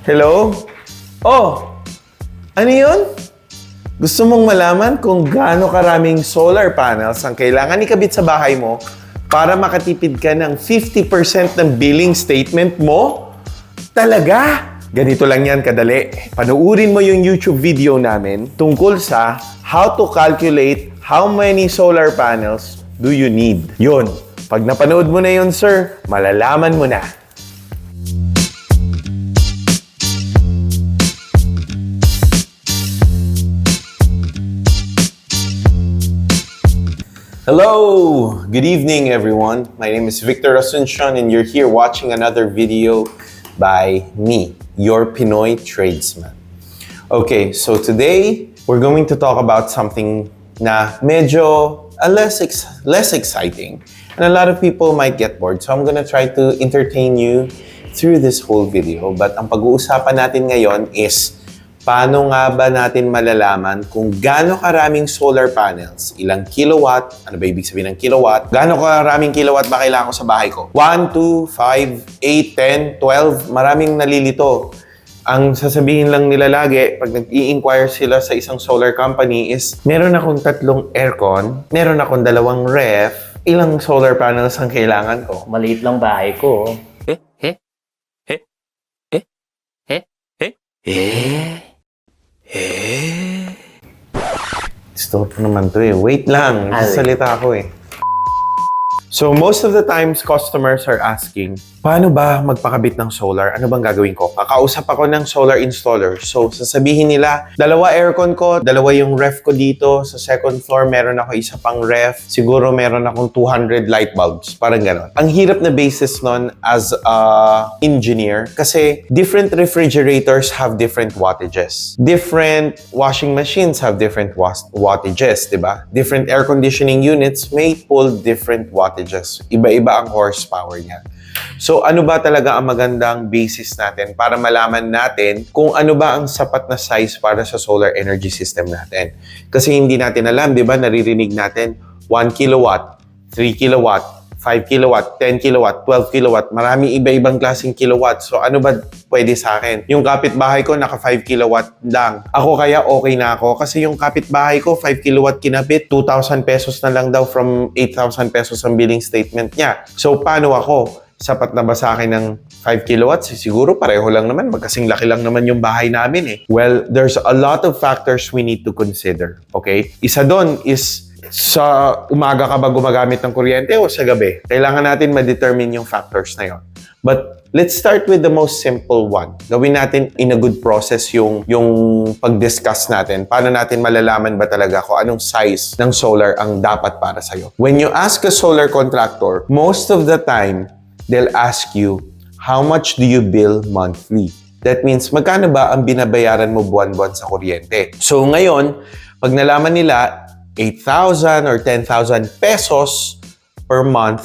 Hello? Oh, ano yun? Gusto mong malaman kung gaano karaming solar panels ang kailangan ikabit sa bahay mo para makatipid ka ng 50% ng billing statement mo? Talaga? Ganito lang yan kadali. Panuurin mo yung YouTube video namin tungkol sa how to calculate how many solar panels do you need. Yun. Pag napanood mo na yun, sir, malalaman mo na. Hello! Good evening, everyone. My name is Victor Asuncion, and you're here watching another video by me, your Pinoy tradesman. Okay, so today, we're going to talk about something na medyo less exciting. And a lot of people might get bored. So I'm gonna try to entertain you through this whole video. But ang pag-uusapan natin ngayon is paano nga ba natin malalaman kung gaano karaming solar panels, ilang kilowatt, ano ba ibig sabihin ng kilowatt, gaano karaming kilowatt ba kailangan ko sa bahay ko? 1, 2, 5, 8, 10, 12, maraming nalilito. Ang sasabihin lang nila lagi, pag nag-i-inquire sila sa isang solar company is, meron akong 3 aircon, meron akong 2 ref, ilang solar panels ang kailangan ko? Maliit lang bahay ko. Stop naman to eh. Wait lang. Nagsasalita ako eh. So, most of the times, customers are asking, paano ba magpakabit ng solar? Ano bang gagawin ko? Kakausap ako ng solar installer. So, sasabihin nila, 2 aircon ko, 2 yung ref ko dito. Sa second floor, meron ako isa pang ref. Siguro meron akong 200 light bulbs. Parang ganon. Ang hirap na basis nun as a engineer kasi different refrigerators have different wattages. Different washing machines have different wattages, diba? Different air conditioning units may pull different wattages. Iba-iba ang horsepower niya. So, ano ba talaga ang magandang basis natin para malaman natin kung ano ba ang sapat na size para sa solar energy system natin? Kasi hindi natin alam, di ba? Naririnig natin 1 kilowatt, 3 kilowatt, 5 kilowatt, 10 kilowatt, 12 kilowatt. Maraming iba-ibang klaseng kilowatt. So, ano ba pwede sa akin? Yung kapitbahay ko, naka 5 kilowatt lang. Ako kaya okay na ako kasi yung kapitbahay ko, 5 kilowatt kinapit, 2,000 pesos na lang daw from 8,000 pesos ang billing statement niya. So, paano ako? Sapat na ba sa akin ng 5 kilowatts? Siguro pareho lang naman. Magkasing laki lang naman yung bahay namin eh. Well, there's a lot of factors we need to consider. Okay? Isa doon is sa umaga ka ba gumagamit ng kuryente o sa gabi? Kailangan natin ma-determine yung factors na yon. But let's start with the most simple one. Gawin natin in a good process yung pag-discuss natin. Paano natin malalaman ba talaga kung anong size ng solar ang dapat para sa'yo? When you ask a solar contractor, most of the time, they'll ask you, how much do you bill monthly? That means, magkano ba ang binabayaran mo buwan-buwan sa kuryente? So ngayon, pag nalaman nila 8,000 or 10,000 pesos per month,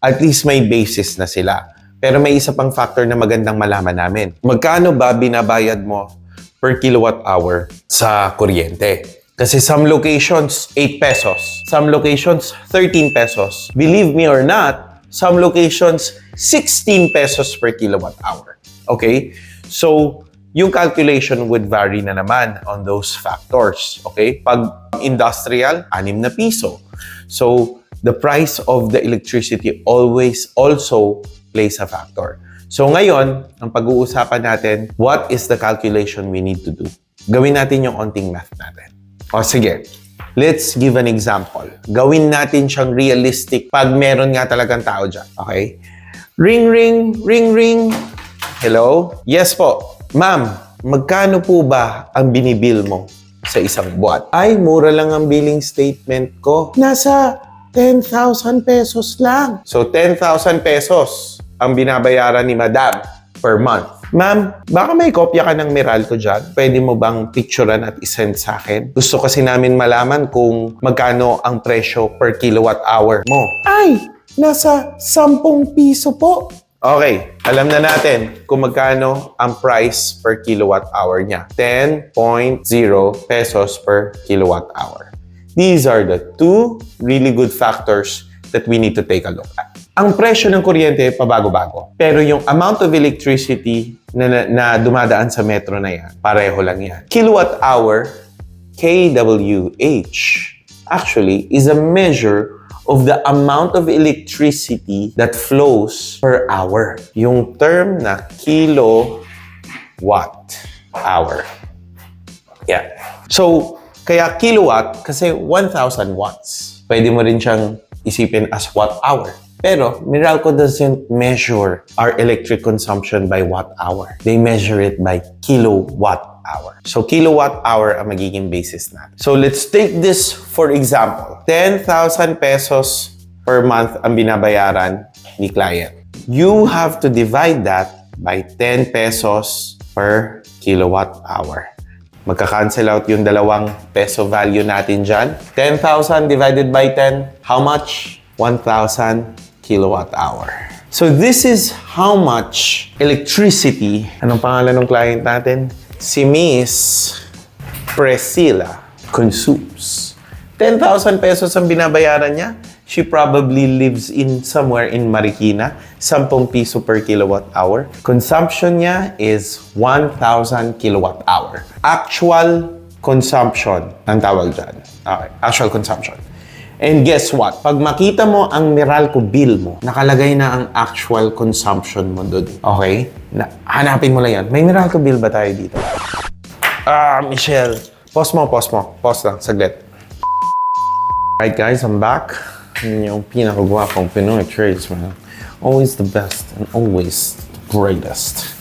at least may basis na sila. Pero may isa pang factor na magandang malaman namin. Magkano ba binabayad mo per kilowatt hour sa kuryente? Kasi some locations, 8 pesos. Some locations, 13 pesos. Believe me or not, some locations, 16 pesos per kilowatt hour. Okay? So, yung calculation would vary na naman on those factors. Okay? Pag industrial, 6 na piso. So, the price of the electricity always also plays a factor. So, ngayon, ang pag-uusapan natin, what is the calculation we need to do? Gawin natin yung onting math natin. O, sige. Let's give an example. Gawin natin siyang realistic pag meron nga talagang tao dyan. Okay? Ring, ring, ring, ring. Hello? Yes po. Ma'am, magkano po ba ang binibill mo sa isang buwan? Ay, mura lang ang billing statement ko. Nasa 10,000 pesos lang. So, 10,000 pesos ang binabayaran ni Madam per month. Ma'am, baka may kopya ka ng Meralco dyan? Pwede mo bang picturean at isend sa akin? Gusto kasi namin malaman kung magkano ang presyo per kilowatt hour mo. Ay, nasa 10 piso po. Okay, alam na natin kung magkano ang price per kilowatt hour niya. 10.0 pesos per kilowatt hour. These are the 2 really good factors that we need to take a look at. Ang presyo ng kuryente, pabago-bago. Pero yung amount of electricity na dumadaan sa metro na yan, pareho lang yan. Kilowatt hour, kWh, actually, is a measure of the amount of electricity that flows per hour. Yung term na kilowatt hour. Yeah. So, kaya kilowatt, kasi 1,000 watts. Pwede mo rin siyang isipin as watt hour. Pero, Meralco doesn't measure our electric consumption by watt hour. They measure it by kilowatt hour. So, kilowatt hour ang magiging basis natin. So, let's take this for example. 10,000 pesos per month ang binabayaran ni client. You have to divide that by 10 pesos per kilowatt hour. Magka-cancel out yung 2 peso value natin dyan. 10,000 divided by 10, how much? 1,000 kilowatt hour. So this is how much electricity, anong pangalan ng client natin? Si Miss Priscilla consumes. 10,000 pesos ang binabayaran niya. She probably lives in somewhere in Marikina, 10 piso per kilowatt hour. Consumption niya is 1,000 kilowatt hour. Actual consumption ang tawag dyan. Okay, actual consumption. And guess what? Pag makita mo ang Meralco bill mo, nakalagay na ang actual consumption mo doon. Okay? Hanapin mo lang yan. May Meralco bill ba tayo dito? Michelle. Pause mo. Pause lang, saglit. Alright guys, I'm back. Yung pinakagwapong Pinoy tradesman. Always the best and always the greatest.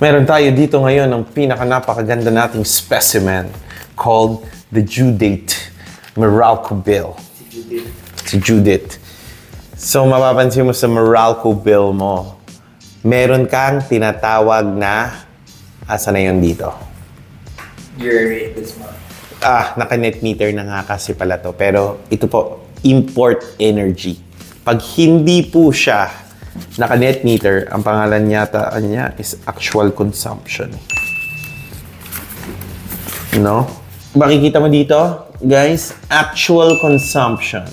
Meron tayo dito ngayon ng napakaganda nating specimen called the due date Meralco bill. Si Judith. So, mapapansin mo sa Meralco bill mo, meron kang tinatawag na, asa na yun dito? Your rate this month. Naka-net meter na nga kasi pala to. Pero ito po, import energy. Pag hindi po siya naka-net meter, ang pangalan niya is actual consumption. No? Makikita mo dito, guys, actual consumption.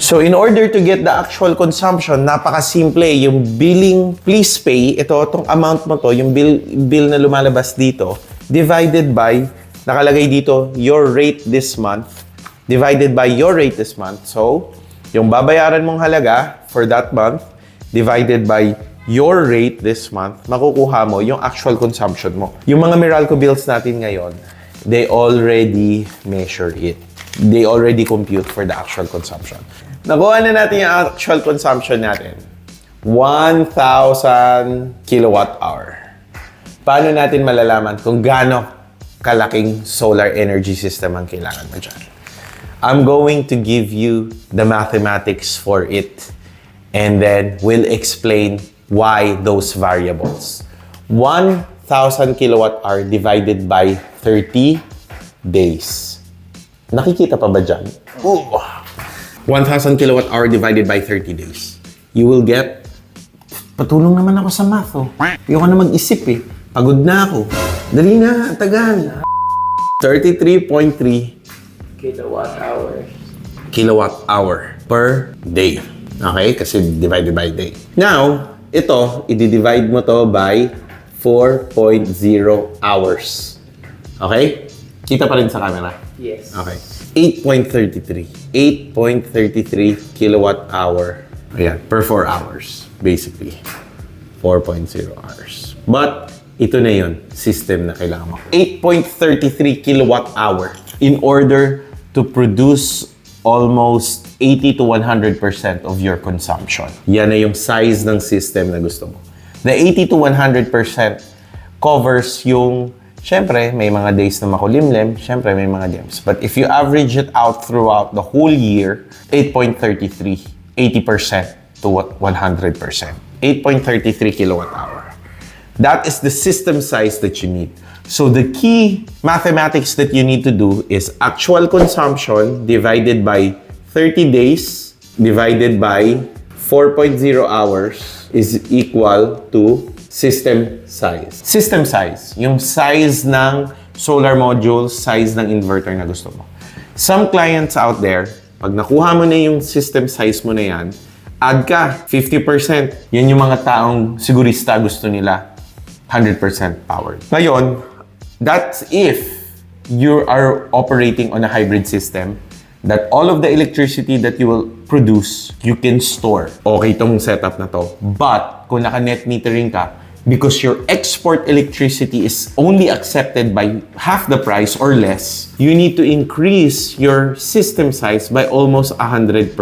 So, in order to get the actual consumption, napakasimple. Yung billing, please pay, itong amount mo to, yung bill na lumalabas dito, divided by, nakalagay dito, your rate this month, divided by your rate this month. So, yung babayaran mong halaga for that month, divided by your rate this month, makukuha mo yung actual consumption mo. Yung mga Meralco bills natin ngayon, they already measure it. They already compute for the actual consumption. Nakuha na natin yung actual consumption natin. 1,000 kilowatt hour. Paano natin malalaman kung gaano kalaking solar energy system ang kailangan mo dyan? I'm going to give you the mathematics for it, and then we'll explain why those variables. 1,000 kilowatt hour divided by 30 days. Nakikita pa ba dyan? 1,000 kilowatt hour divided by 30 days. You will get... Patulong naman ako sa math, oh. Ayoko na mag-isip, eh. Pagod na ako. Dali na, tagal. 33.3 kilowatt hour per day. Okay? Kasi divided by day. Now, ito, i-divide mo to by 4.0 hours. Okay? Kita pa rin sa camera? Yes. Okay. 8.33. 8.33 kilowatt hour. Ayan, per 4 hours, basically. 4.0 hours. But, ito na yun, system na kailangan mo. 8.33 kilowatt hour in order to produce almost 80 to 100% of your consumption. Yan na yung size ng system na gusto mo. The 80 to 100% covers yung, syempre, may mga days na makulimlim, syempre, may mga dims. But if you average it out throughout the whole year, 8.33, 80% to 100%. 8.33 kilowatt hour. That is the system size that you need. So the key mathematics that you need to do is actual consumption divided by 30 days divided by 4.0 hours is equal to system size. System size, yung size ng solar module, size ng inverter na gusto mo. Some clients out there, pag nakuha mo na yung system size mo na yan, add ka, 50%. Yan yung mga taong sigurista gusto nila. 100% powered. Ngayon, that's if you are operating on a hybrid system that all of the electricity that you will produce, you can store. Okay tong setup na to. But, kung naka-net metering ka, because your export electricity is only accepted by half the price or less, you need to increase your system size by almost 100%.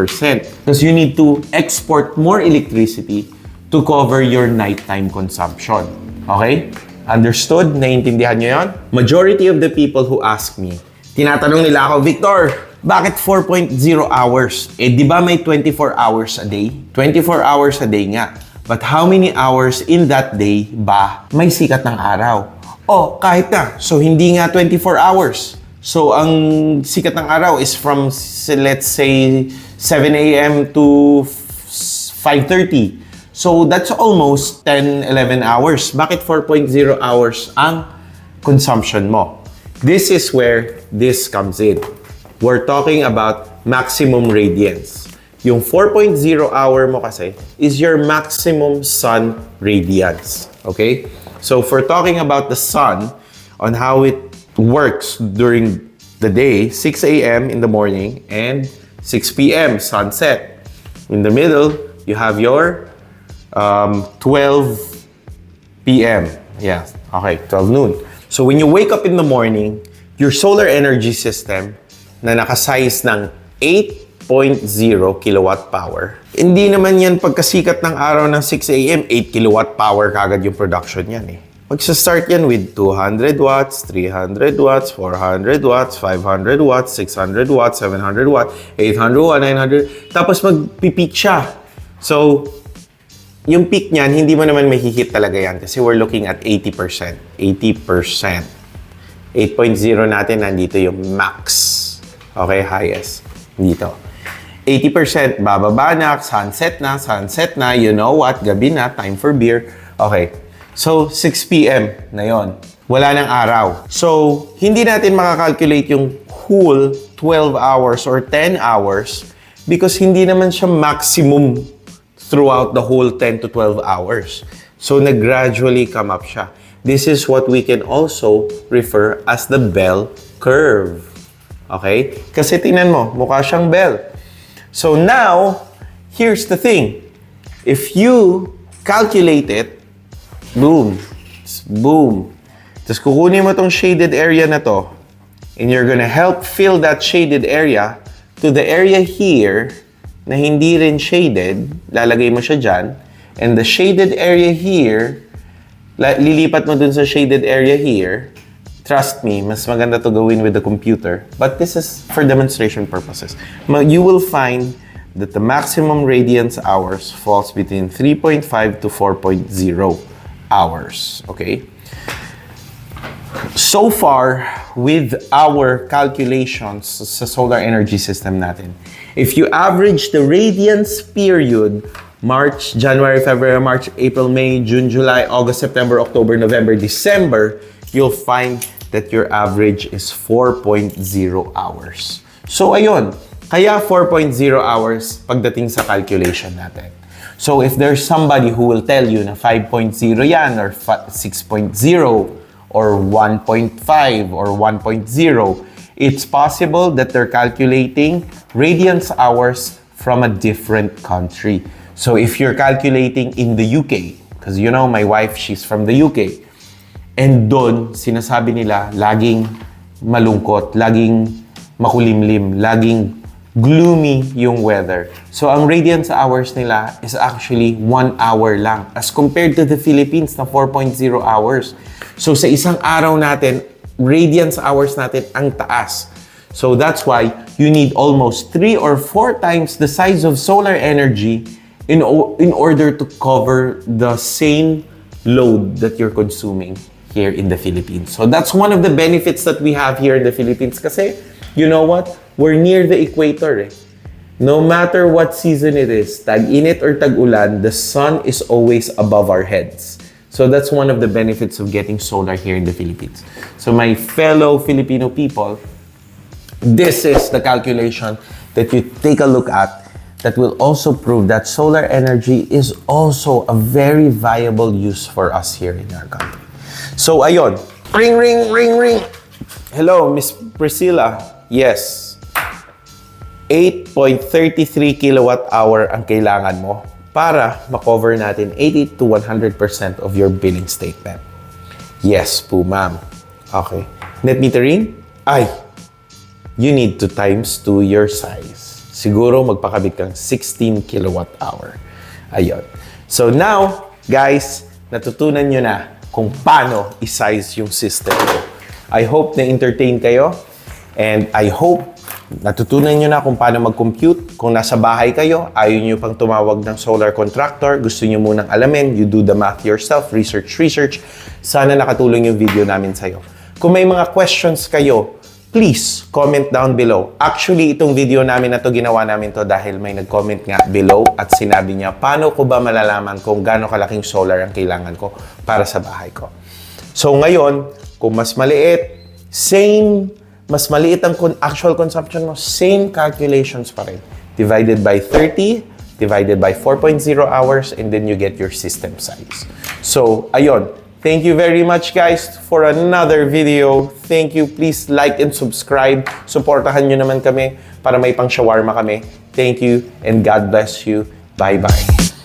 Because you need to export more electricity to cover your nighttime consumption. Okay? Understood? Naiintindihan nyo yun? Majority of the people who ask me, tinatanong nila ako, Victor, bakit 4.0 hours? Eh, di ba may 24 hours a day? 24 hours a day nga. But how many hours in that day ba may sikat ng araw? Oh, kahit na. So, hindi nga 24 hours. So, ang sikat ng araw is from, let's say, 7 a.m. to 5:30. So, that's almost 10, 11 hours. Bakit 4.0 hours ang consumption mo? This is where this comes in. We're talking about maximum radiance. Yung 4.0 hour mo kasi is your maximum sun radiance. Okay? So, if we're talking about the sun, on how it works during the day, 6 a.m. in the morning and 6 p.m. sunset. In the middle, you have your 12 p.m. Yeah, okay, 12 noon. So, when you wake up in the morning, your solar energy system na nakasize ng 8.0 kilowatt power. Hindi naman yan pagkasikat ng araw ng 6 a.m., 8 kilowatt power kagad yung production yan eh. Magsa-start yan with 200 watts, 300 watts, 400 watts, 500 watts, 600 watts, 700 watts, 800 watts, 900. Tapos magpipeak siya. So, yung peak niyan, hindi mo naman mahihit talaga yan kasi we're looking at 80%. 80%. 8.0 natin, nandito yung max. Okay, highest. Dito. 80%, bababa na, sunset na, you know what, gabi na, time for beer. Okay, so 6 p.m. na yon. Wala nang araw. So, hindi natin makakalculate yung whole 12 hours or 10 hours because hindi naman siya maximum throughout the whole 10 to 12 hours. So, nag-gradually come up siya. This is what we can also refer as the bell curve. Okay? Kasi tingnan mo, mukha siyang bell. So now, here's the thing. If you calculate it, boom, boom. Tapos kukunin mo tong shaded area na to, and you're gonna help fill that shaded area to the area here na hindi rin shaded, lalagay mo siya dyan, and the shaded area here, lilipat mo dun sa shaded area here. Trust me, mas maganda to gawin with the computer. But this is for demonstration purposes. You will find that the maximum radiance hours falls between 3.5 to 4.0 hours. Okay? So far, with our calculations sa solar energy system natin, if you average the radiance period, March, January, February, March, April, May, June, July, August, September, October, November, December, you'll find that your average is 4.0 hours. So, ayun. Kaya 4.0 hours pagdating sa calculation natin. So, if there's somebody who will tell you na 5.0 yan, or 6.0, or 1.5, or 1.0, it's possible that they're calculating radiance hours from a different country. So, if you're calculating in the UK, because you know, my wife, she's from the UK, and doon, sinasabi nila, laging malungkot, laging makulimlim, laging gloomy yung weather. So, ang radiance hours nila is actually 1 hour lang as compared to the Philippines na 4.0 hours. So, sa isang araw natin, radiance hours natin ang taas. So, that's why you need almost 3 or 4 times the size of solar energy in order to cover the same load that you're consuming here in the Philippines. So that's one of the benefits that we have here in the Philippines kasi, you know what? We're near the equator eh. No matter what season it is, tag-init or tag-ulan, the sun is always above our heads. So that's one of the benefits of getting solar here in the Philippines. So my fellow Filipino people, this is the calculation that you take a look at that will also prove that solar energy is also a very viable use for us here in our country. So, ayun. Ring, ring, ring, ring. Hello, Miss Priscilla. Yes. 8.33 kilowatt hour ang kailangan mo para makover natin 80 to 100% of your billing statement. Yes po, ma'am. Okay. Net metering? Ay, you need to times 2 your size. Siguro magpakabit kang 16 kilowatt hour. Ayun. So now, guys, natutunan nyo na kung paano i-size yung system. I hope na-entertain kayo and I hope natutunan nyo na kung paano mag-compute. Kung nasa bahay kayo, ayaw nyo pang tumawag ng solar contractor, gusto nyo munang alamin, you do the math yourself, research. Sana nakatulong yung video namin sa'yo. Kung may mga questions kayo, please comment down below. Actually, itong video namin na to, ginawa namin to dahil may nag-comment nga below at sinabi niya, paano ko ba malalaman kung gaano kalaking solar ang kailangan ko para sa bahay ko? So ngayon, kung mas maliit, mas maliit ang actual consumption mo, same calculations pa rin. Divided by 30, divided by 4.0 hours, and then you get your system size. So, ayun. Thank you very much, guys, for another video. Thank you. Please like and subscribe. Supportahan nyo naman kami para may pang-shawarma kami. Thank you, and God bless you. Bye-bye.